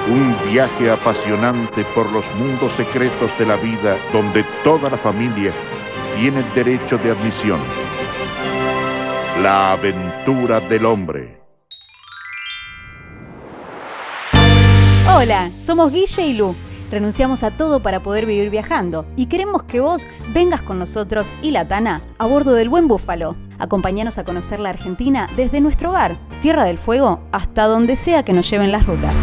Un viaje apasionante por los mundos secretos de la vida, donde toda la familia tiene derecho de admisión. La aventura del hombre. Hola, somos Guille y Lu. Renunciamos a todo para poder vivir viajando y queremos que vos vengas con nosotros y la Tana a bordo del Buen Búfalo. Acompáñanos a conocer la Argentina desde nuestro hogar, Tierra del Fuego, hasta donde sea que nos lleven las rutas.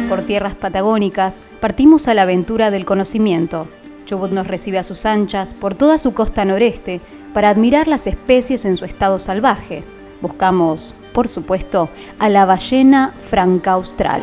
Por tierras patagónicas, partimos a la aventura del conocimiento. Chubut nos recibe a sus anchas por toda su costa noreste para admirar las especies en su estado salvaje. Buscamos, por supuesto, a la ballena franca austral.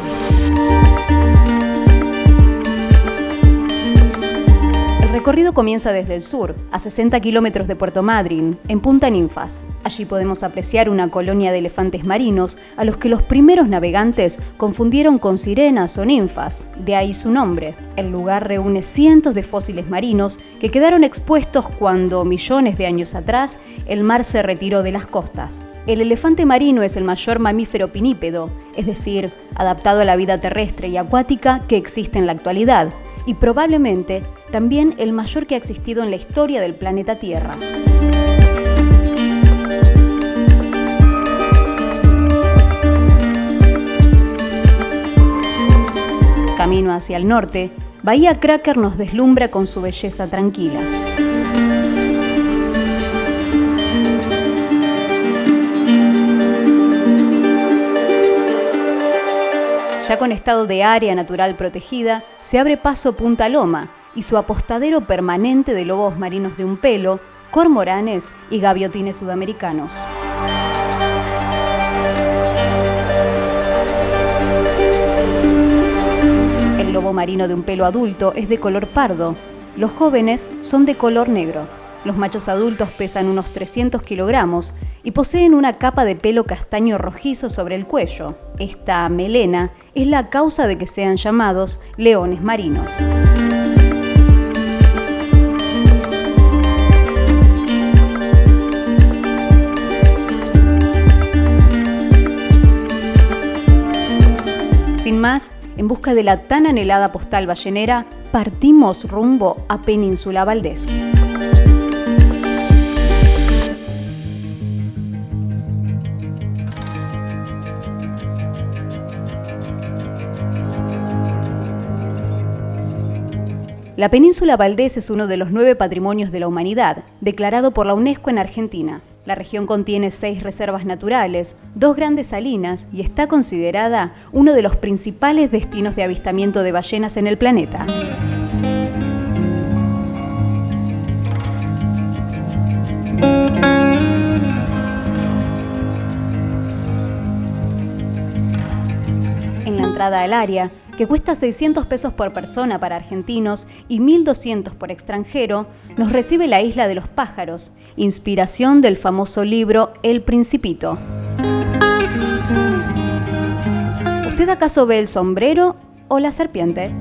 El recorrido comienza desde el sur, a 60 kilómetros de Puerto Madryn, en Punta Ninfas. Allí podemos apreciar una colonia de elefantes marinos a los que los primeros navegantes confundieron con sirenas o ninfas, de ahí su nombre. El lugar reúne cientos de fósiles marinos que quedaron expuestos cuando, millones de años atrás, el mar se retiró de las costas. El elefante marino es el mayor mamífero pinípedo, es decir, adaptado a la vida terrestre y acuática que existe en la actualidad, y probablemente también el mayor que ha existido en la historia del planeta Tierra. Camino hacia el norte, Bahía Cracker nos deslumbra con su belleza tranquila. Ya con estado de área natural protegida, se abre paso Punta Loma y su apostadero permanente de lobos marinos de un pelo, cormoranes y gaviotines sudamericanos. El lobo marino de un pelo adulto es de color pardo, los jóvenes son de color negro. Los machos adultos pesan unos 300 kilogramos y poseen una capa de pelo castaño rojizo sobre el cuello. Esta melena es la causa de que sean llamados leones marinos. Sin más, en busca de la tan anhelada postal ballenera, partimos rumbo a Península Valdés. La Península Valdés es uno de los 9 Patrimonios de la Humanidad, declarado por la UNESCO en Argentina. La región contiene 6 reservas naturales, 2 grandes salinas y está considerada uno de los principales destinos de avistamiento de ballenas en el planeta. En la entrada al área, que cuesta 600 pesos por persona para argentinos y 1.200 por extranjero, nos recibe la Isla de los Pájaros, inspiración del famoso libro El Principito. ¿Usted acaso ve el sombrero o la serpiente?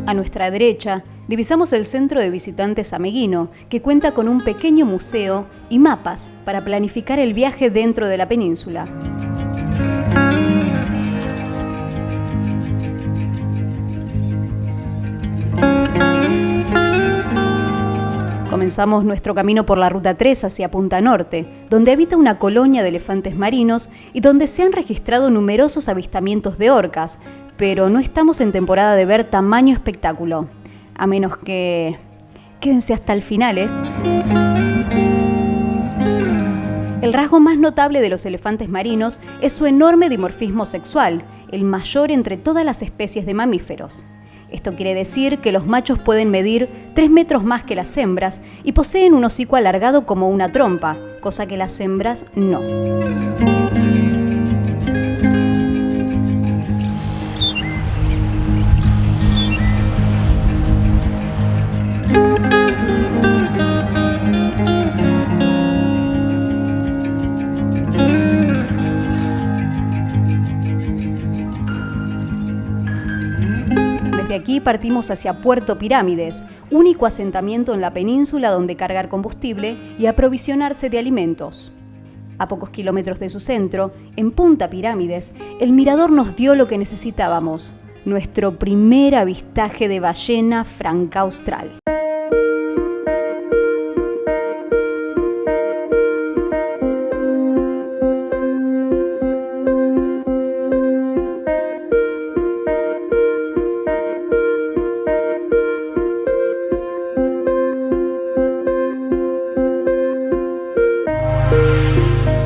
A nuestra derecha, divisamos el Centro de Visitantes Ameguino, que cuenta con un pequeño museo y mapas para planificar el viaje dentro de la península. Comenzamos nuestro camino por la Ruta 3 hacia Punta Norte, donde habita una colonia de elefantes marinos y donde se han registrado numerosos avistamientos de orcas, pero no estamos en temporada de ver tamaño espectáculo, a menos que... Quédense hasta el final, ¿eh? El rasgo más notable de los elefantes marinos es su enorme dimorfismo sexual, el mayor entre todas las especies de mamíferos. Esto quiere decir que los machos pueden medir 3 metros más que las hembras y poseen un hocico alargado como una trompa, cosa que las hembras no. Desde aquí partimos hacia Puerto Pirámides, único asentamiento en la península donde cargar combustible y aprovisionarse de alimentos. A pocos kilómetros de su centro, en Punta Pirámides, el mirador nos dio lo que necesitábamos, nuestro primer avistaje de ballena franca austral.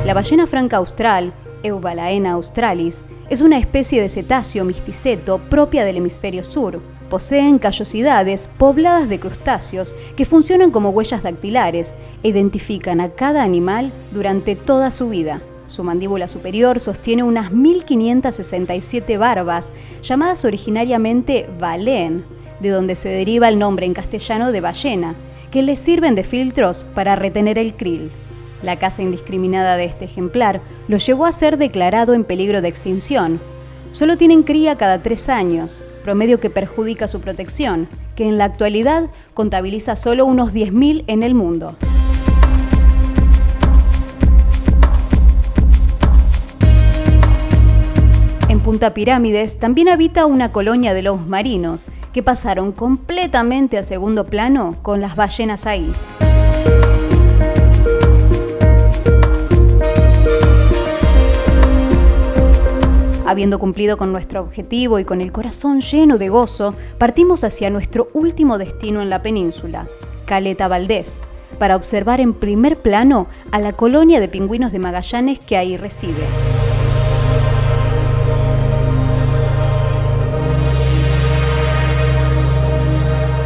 La ballena franca austral, Eubalaena australis, es una especie de cetáceo misticeto propia del hemisferio sur. Poseen callosidades pobladas de crustáceos que funcionan como huellas dactilares e identifican a cada animal durante toda su vida. Su mandíbula superior sostiene unas 1567 barbas, llamadas originariamente balén, de donde se deriva el nombre en castellano de ballena, que les sirven de filtros para retener el krill. La caza indiscriminada de este ejemplar lo llevó a ser declarado en peligro de extinción. Solo tienen cría cada 3 años, promedio que perjudica su protección, que en la actualidad contabiliza solo unos 10.000 en el mundo. En Punta Pirámides también habita una colonia de lobos marinos, que pasaron completamente a segundo plano con las ballenas ahí. Habiendo cumplido con nuestro objetivo y con el corazón lleno de gozo, partimos hacia nuestro último destino en la península, Caleta Valdés, para observar en primer plano a la colonia de pingüinos de Magallanes que ahí reside.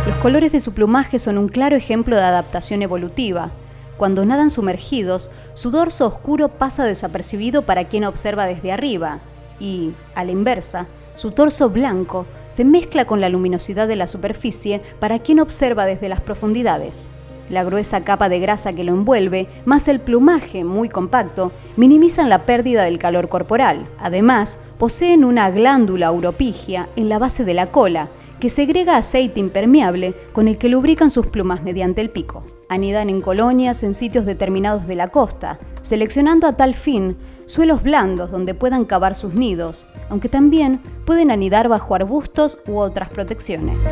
Los colores de su plumaje son un claro ejemplo de adaptación evolutiva. Cuando nadan sumergidos, su dorso oscuro pasa desapercibido para quien observa desde arriba, y, a la inversa, su torso blanco se mezcla con la luminosidad de la superficie para quien observa desde las profundidades. La gruesa capa de grasa que lo envuelve, más el plumaje muy compacto, minimizan la pérdida del calor corporal. Además, poseen una glándula uropigia en la base de la cola, que segrega aceite impermeable con el que lubrican sus plumas mediante el pico. Anidan en colonias en sitios determinados de la costa, seleccionando a tal fin suelos blandos donde puedan cavar sus nidos, aunque también pueden anidar bajo arbustos u otras protecciones.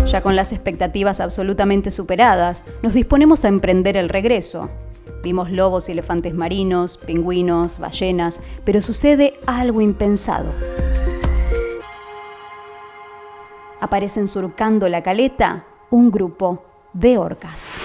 Ya con las expectativas absolutamente superadas, nos disponemos a emprender el regreso. Vimos lobos y elefantes marinos, pingüinos, ballenas, pero sucede algo impensado. Aparecen surcando la caleta un grupo de orcas.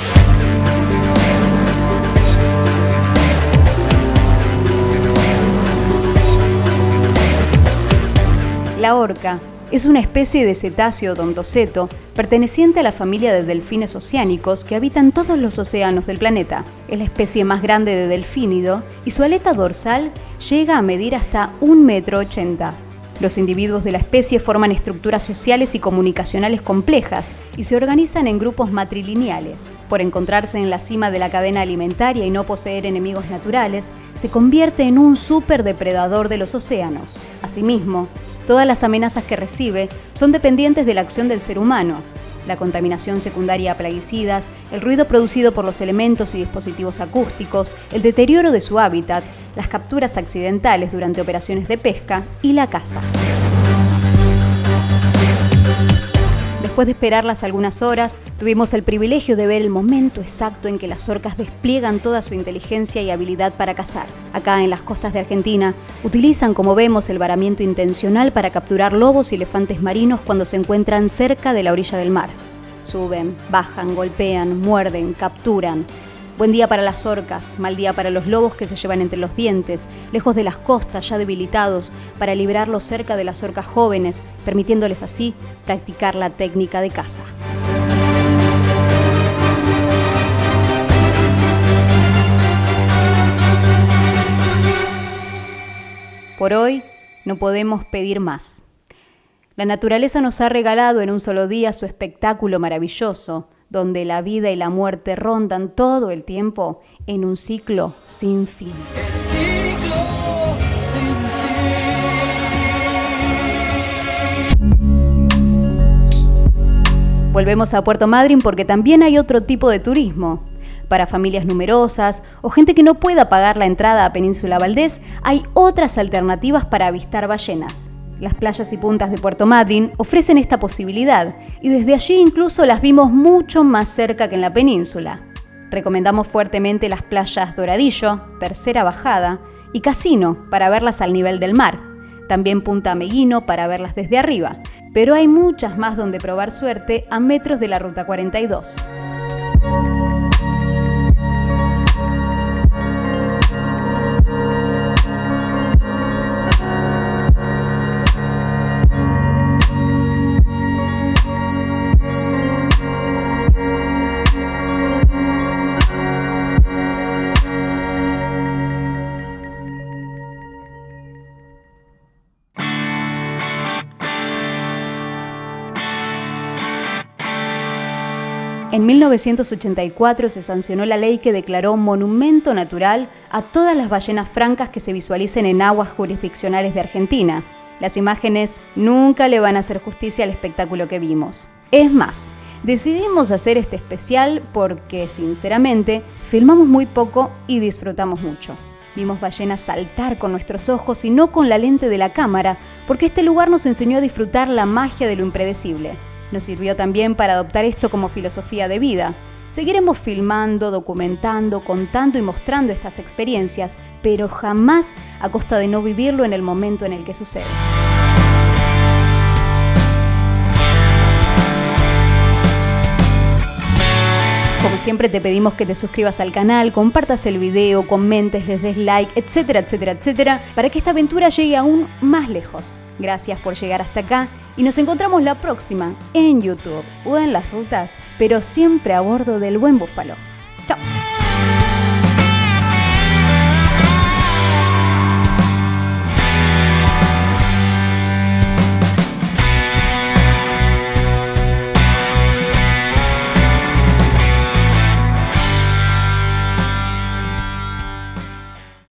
La orca es una especie de cetáceo odontoceto perteneciente a la familia de delfines oceánicos que habitan todos los océanos del planeta. Es la especie más grande de delfínido y su aleta dorsal llega a medir hasta 1,80 m. Los individuos de la especie forman estructuras sociales y comunicacionales complejas y se organizan en grupos matrilineales. Por encontrarse en la cima de la cadena alimentaria y no poseer enemigos naturales, se convierte en un superdepredador de los océanos. Asimismo, todas las amenazas que recibe son dependientes de la acción del ser humano. La contaminación secundaria a plaguicidas, el ruido producido por los elementos y dispositivos acústicos, el deterioro de su hábitat, las capturas accidentales durante operaciones de pesca y la caza. Después de esperarlas algunas horas, tuvimos el privilegio de ver el momento exacto en que las orcas despliegan toda su inteligencia y habilidad para cazar. Acá en las costas de Argentina, utilizan, como vemos, el varamiento intencional para capturar lobos y elefantes marinos cuando se encuentran cerca de la orilla del mar. Suben, bajan, golpean, muerden, capturan. Buen día para las orcas, mal día para los lobos que se llevan entre los dientes, lejos de las costas ya debilitados, para librarlos cerca de las orcas jóvenes, permitiéndoles así practicar la técnica de caza. Por hoy no podemos pedir más. La naturaleza nos ha regalado en un solo día su espectáculo maravilloso, donde la vida y la muerte rondan todo el tiempo en un ciclo sin fin. El ciclo Volvemos a Puerto Madryn porque también hay otro tipo de turismo. Para familias numerosas o gente que no pueda pagar la entrada a Península Valdés, hay otras alternativas para avistar ballenas. Las playas y puntas de Puerto Madryn ofrecen esta posibilidad y desde allí incluso las vimos mucho más cerca que en la península. Recomendamos fuertemente las playas Doradillo, Tercera Bajada y Casino para verlas al nivel del mar. También Punta Meguino para verlas desde arriba. Pero hay muchas más donde probar suerte a metros de la Ruta 42. En 1984 se sancionó la ley que declaró monumento natural a todas las ballenas francas que se visualicen en aguas jurisdiccionales de Argentina. Las imágenes nunca le van a hacer justicia al espectáculo que vimos. Es más, decidimos hacer este especial porque, sinceramente, filmamos muy poco y disfrutamos mucho. Vimos ballenas saltar con nuestros ojos y no con la lente de la cámara, porque este lugar nos enseñó a disfrutar la magia de lo impredecible. Nos sirvió también para adoptar esto como filosofía de vida. Seguiremos filmando, documentando, contando y mostrando estas experiencias, pero jamás a costa de no vivirlo en el momento en el que sucede. Como siempre te pedimos que te suscribas al canal, compartas el video, comentes, les des like, etcétera, etcétera, etcétera, para que esta aventura llegue aún más lejos. Gracias por llegar hasta acá y nos encontramos la próxima en YouTube o en las rutas, pero siempre a bordo del Buen Búfalo.